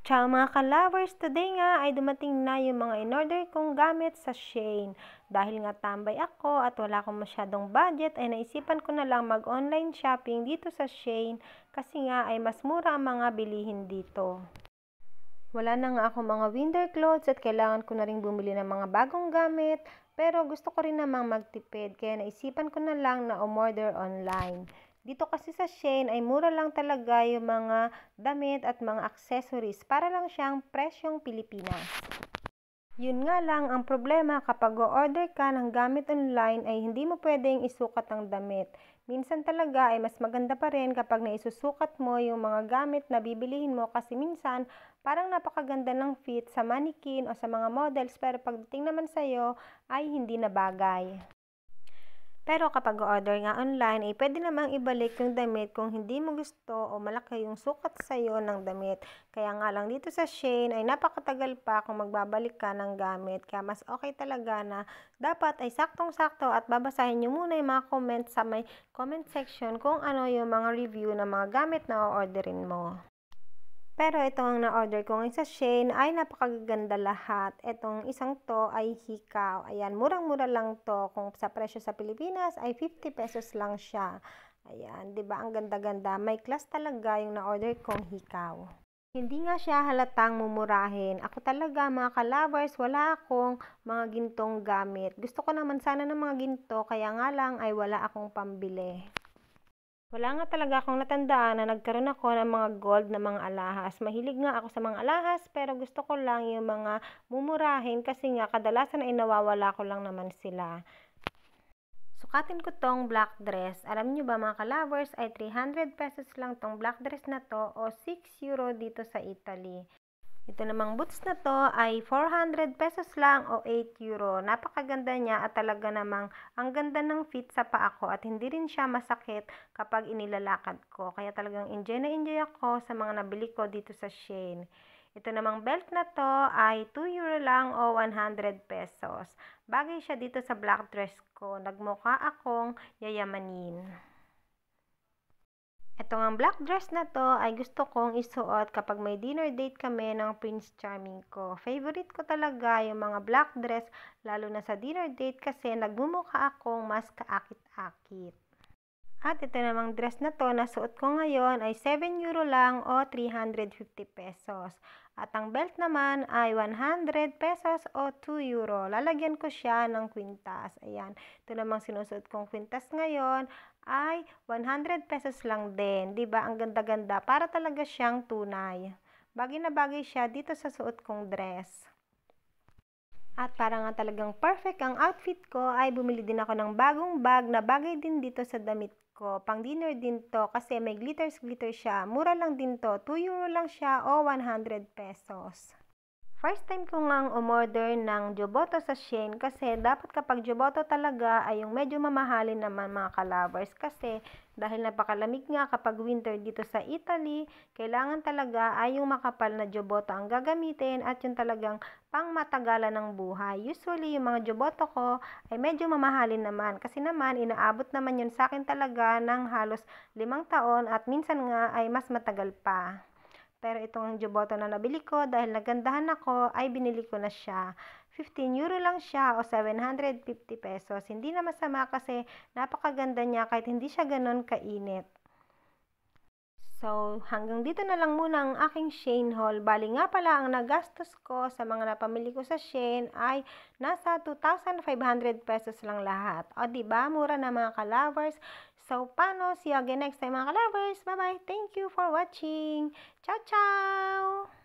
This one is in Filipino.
Ciao mga ka-lovers! Today nga ay dumating na yung mga in-order kong gamit sa Shein. Dahil nga tambay ako at wala akong masyadong budget ay naisipan ko na lang mag-online shopping dito sa Shein kasi nga ay mas mura ang mga bilihin dito. Wala na nga ako mga winter clothes at kailangan ko na rin bumili ng mga bagong gamit pero gusto ko rin namang magtipid kaya naisipan ko na lang na umorder online. Dito kasi sa Shein ay mura lang talaga yung mga damit at mga accessories para lang siyang presyong Pilipinas. Yun nga lang ang problema kapag o-order ka ng gamit online ay hindi mo pwedeng isukat ang damit. Minsan talaga ay mas maganda pa rin kapag naisusukat mo yung mga gamit na bibilihin mo kasi minsan parang napakaganda ng fit sa mannequin o sa mga models pero pagdating naman sa'yo ay hindi na bagay. Pero kapag order nga online, ay pwede namang ibalik yung damit kung hindi mo gusto o malaki yung sukat sa'yo ng damit. Kaya nga lang dito sa Shein ay napakatagal pa kung magbabalik ka ng gamit. Kaya mas okay talaga na dapat ay saktong-sakto at babasahin nyo muna yung mga comments sa may comment section kung ano yung mga review ng mga gamit na o-orderin mo. Pero itong na-order ko ngayon sa Shein ay napakaganda lahat. Itong isang to ay hikaw. Ayan, murang-mura lang to. Kung sa presyo sa Pilipinas ay 50 pesos lang siya. Ayan, 'di ba? Ang ganda-ganda. May class talaga yung na-order kong hikaw. Hindi nga siya halatang mumurahin. Ako talaga mga ka-lovers, wala akong mga gintong gamit. Gusto ko naman sana ng mga ginto, kaya nga lang ay wala akong pambili. Wala nga talaga akong natandaan na nagkaroon ako ng mga gold na mga alahas. Mahilig nga ako sa mga alahas pero gusto ko lang yung mga mumurahin kasi nga kadalasan ay nawawala ko lang naman sila. Sukatin ko tong black dress. Alam nyo ba mga ka-lovers ay 300 pesos lang tong black dress na to o 6 euro dito sa Italy. Ito namang boots na to ay 400 pesos lang o 8 euro. Napakaganda niya at talaga namang ang ganda ng fit sa paa ko at hindi rin siya masakit kapag inilalakad ko. Kaya talagang enjoy na enjoy ako sa mga nabili ko dito sa Shein. Ito namang belt na to ay 2 euro lang o 100 pesos. Bagay siya dito sa black dress ko. Nagmukha akong yayamanin. Itong black dress na to ay gusto kong isuot kapag may dinner date kami ng Prince Charming ko. Favorite ko talaga yung mga black dress lalo na sa dinner date kasi nagmumukha akong mas kaakit-akit. At ito namang dress na to na suot ko ngayon ay 7 euro lang o 350 pesos. At ang belt naman ay 100 pesos o 2 euro. Lalagyan ko siya ng kwintas. Ayan, ito namang sinusuot kong kwintas ngayon ay 100 pesos lang din. Diba? Ang ganda-ganda. Para talaga siyang tunay. Bagay na bagay siya dito sa suot kong dress. At para nga talagang perfect ang outfit ko ay bumili din ako ng bagong bag na bagay din dito sa damit ko. Pang dinner din to kasi may glitters siya. Mura lang din to. 2 euro lang siya o 100 pesos. First time ko ngang umorder ng Joboto sa Shein kasi dapat kapag Joboto talaga ay yung medyo mamahalin naman mga ka-lovers kasi dahil napakalamig nga kapag winter dito sa Italy, kailangan talaga ay yung makapal na Joboto ang gagamitin at yung talagang pangmatagalan ng buhay. Usually yung mga Joboto ko ay medyo mamahalin naman kasi naman inaabot naman yun sa akin talaga ng halos 5 taon at minsan nga ay mas matagal pa. Pero itong Joboto na nabili ko dahil nagandahan ako ay binili ko na siya. 15 euro lang siya o 750 pesos. Hindi na masama kasi napakaganda niya kahit hindi siya ganon kainit. So, hanggang dito na lang muna ang aking Shein haul. Bali nga pala ang nagastos ko sa mga napamili ko sa Shein ay nasa 2,500 pesos lang lahat. O diba, mura na mga ka-lovers. So, paano? See you again next time mga ka-lovers. Bye-bye. Thank you for watching. Ciao, ciao!